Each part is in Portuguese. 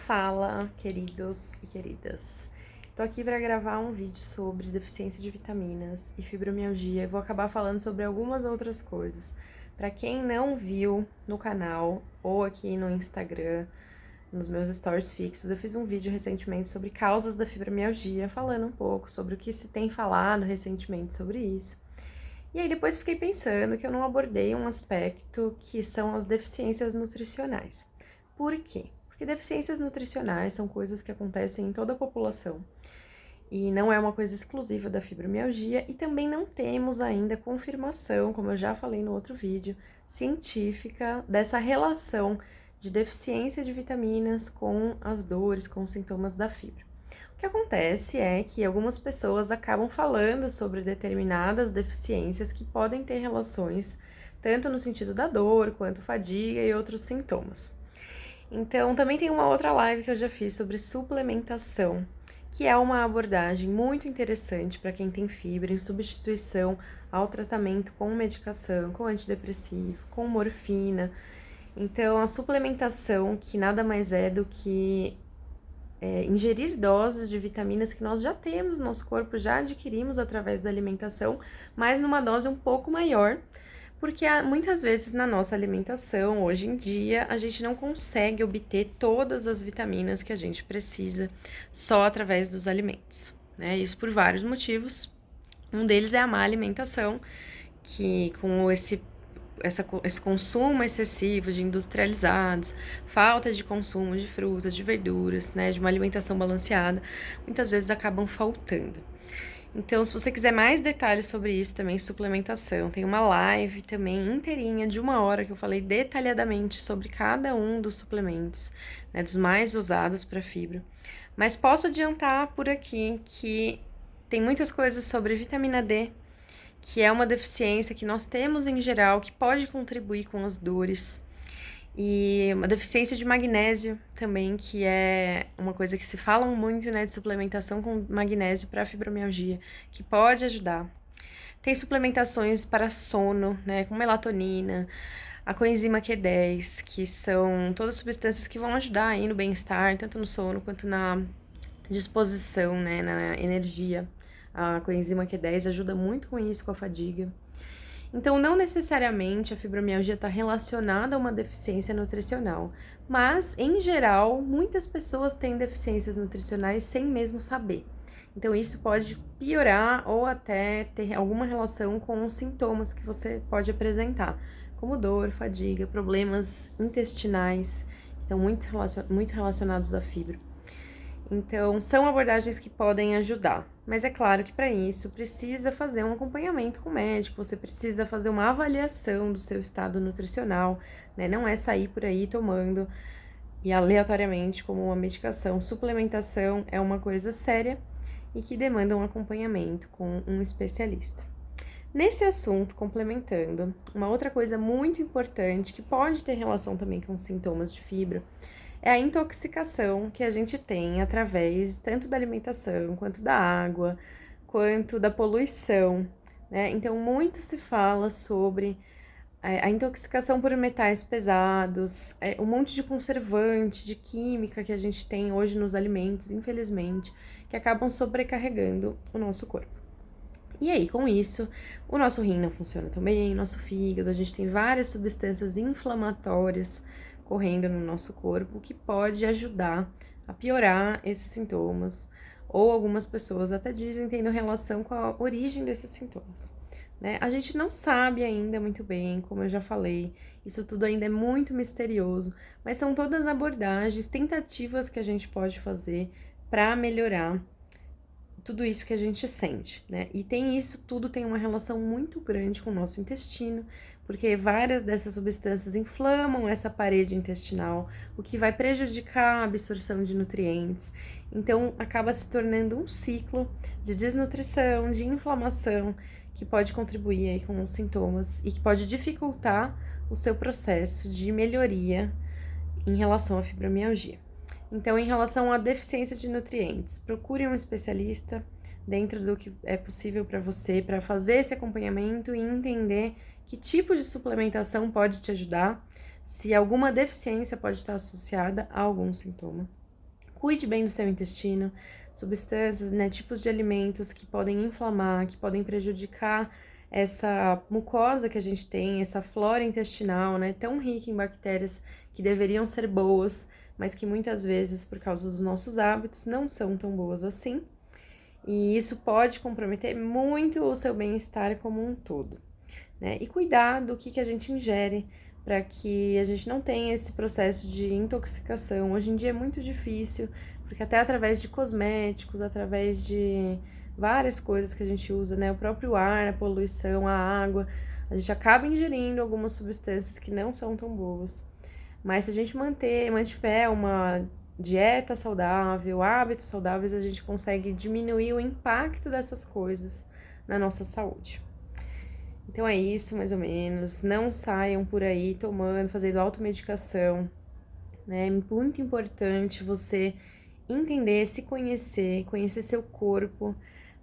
Fala, queridos e queridas. Tô aqui para gravar um vídeo sobre deficiência de vitaminas e fibromialgia. Vou acabar falando sobre algumas outras coisas. Para quem não viu no canal ou aqui no Instagram, nos meus stories fixos, eu fiz um vídeo recentemente sobre causas da fibromialgia, falando um pouco sobre o que se tem falado recentemente sobre isso. E aí depois fiquei pensando que eu não abordei um aspecto que são as deficiências nutricionais. Por quê? Porque deficiências nutricionais são coisas que acontecem em toda a população e não é uma coisa exclusiva da fibromialgia, e também não temos ainda confirmação, como eu já falei no outro vídeo, científica dessa relação de deficiência de vitaminas com as dores, com os sintomas da fibra. O que acontece é que algumas pessoas acabam falando sobre determinadas deficiências que podem ter relações tanto no sentido da dor quanto fadiga e outros sintomas. Então, também tem uma outra live que eu já fiz sobre suplementação, que é uma abordagem muito interessante para quem tem fibra em substituição ao tratamento com medicação, com antidepressivo, com morfina. Então, a suplementação, que nada mais é do que ingerir doses de vitaminas que nós já temos no nosso corpo, já adquirimos através da alimentação, mas numa dose um pouco maior, porque muitas vezes na nossa alimentação, hoje em dia, a gente não consegue obter todas as vitaminas que a gente precisa só através dos alimentos, né? Isso por vários motivos. Um deles é a má alimentação, que com esse consumo excessivo de industrializados, falta de consumo de frutas, de verduras, né, de uma alimentação balanceada, muitas vezes acabam faltando. Então, se você quiser mais detalhes sobre isso também, suplementação, tem uma live também inteirinha de 1 hora que eu falei detalhadamente sobre cada um dos suplementos, né, dos mais usados para fibra. Mas posso adiantar por aqui que tem muitas coisas sobre vitamina D, que é uma deficiência que nós temos em geral, que pode contribuir com as dores. E uma deficiência de magnésio também, que é uma coisa que se fala muito, né, de suplementação com magnésio para fibromialgia, que pode ajudar. Tem suplementações para sono, né, com melatonina, a coenzima Q10, que são todas substâncias que vão ajudar aí no bem-estar, tanto no sono quanto na disposição, né, na energia. A coenzima Q10 ajuda muito com isso, com a fadiga. Então, não necessariamente a fibromialgia está relacionada a uma deficiência nutricional, mas, em geral, muitas pessoas têm deficiências nutricionais sem mesmo saber. Então, isso pode piorar ou até ter alguma relação com os sintomas que você pode apresentar, como dor, fadiga, problemas intestinais, então muito relacionados à fibra. Então, são abordagens que podem ajudar, mas é claro que para isso precisa fazer um acompanhamento com o médico, você precisa fazer uma avaliação do seu estado nutricional, né? Não é sair por aí tomando e aleatoriamente como uma medicação. Suplementação é uma coisa séria e que demanda um acompanhamento com um especialista. Nesse assunto, complementando, uma outra coisa muito importante que pode ter relação também com sintomas de fibra é a intoxicação que a gente tem através tanto da alimentação, quanto da água, quanto da poluição, né? Então, muito se fala sobre a intoxicação por metais pesados, um monte de conservante, de química que a gente tem hoje nos alimentos, infelizmente, que acabam sobrecarregando o nosso corpo. E aí, com isso, o nosso rim não funciona tão bem, nosso fígado, a gente tem várias substâncias inflamatórias correndo no nosso corpo, que pode ajudar a piorar esses sintomas, ou algumas pessoas até dizem tendo relação com a origem desses sintomas, né? A gente não sabe ainda muito bem, como eu já falei, isso tudo ainda é muito misterioso, mas são todas abordagens, tentativas que a gente pode fazer para melhorar tudo isso que a gente sente, né? E isso tudo tem uma relação muito grande com o nosso intestino, porque várias dessas substâncias inflamam essa parede intestinal, o que vai prejudicar a absorção de nutrientes. Então, acaba se tornando um ciclo de desnutrição, de inflamação, que pode contribuir aí com os sintomas e que pode dificultar o seu processo de melhoria em relação à fibromialgia. Então, em relação à deficiência de nutrientes, procure um especialista dentro do que é possível para você, para fazer esse acompanhamento e entender que tipo de suplementação pode te ajudar, se alguma deficiência pode estar associada a algum sintoma. Cuide bem do seu intestino, substâncias, né, tipos de alimentos que podem inflamar, que podem prejudicar essa mucosa que a gente tem, essa flora intestinal, né, tão rica em bactérias que deveriam ser boas, mas que muitas vezes, por causa dos nossos hábitos, não são tão boas assim. E isso pode comprometer muito o seu bem-estar como um todo, né? E cuidar do que a gente ingere para que a gente não tenha esse processo de intoxicação. Hoje em dia é muito difícil, porque até através de cosméticos, através de várias coisas que a gente usa, né? O próprio ar, a poluição, a água, a gente acaba ingerindo algumas substâncias que não são tão boas. Mas se a gente mantiver uma dieta saudável, hábitos saudáveis, a gente consegue diminuir o impacto dessas coisas na nossa saúde. Então é isso, mais ou menos. Não saiam por aí tomando, fazendo automedicação, né? É muito importante você entender, se conhecer, conhecer seu corpo,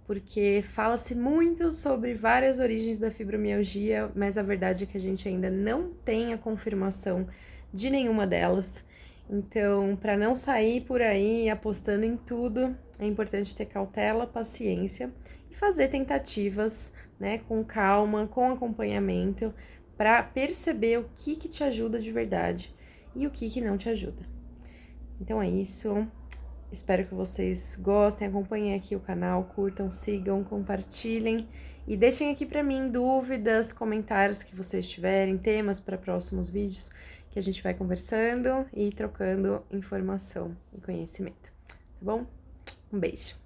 porque fala-se muito sobre várias origens da fibromialgia, mas a verdade é que a gente ainda não tem a confirmação de nenhuma delas. Então, para não sair por aí apostando em tudo, é importante ter cautela, paciência e fazer tentativas, né, com calma, com acompanhamento, para perceber o que te ajuda de verdade e o que não te ajuda. Então é isso. Espero que vocês gostem, acompanhem aqui o canal, curtam, sigam, compartilhem e deixem aqui para mim dúvidas, comentários que vocês tiverem, temas para próximos vídeos que a gente vai conversando e trocando informação e conhecimento, tá bom? Um beijo!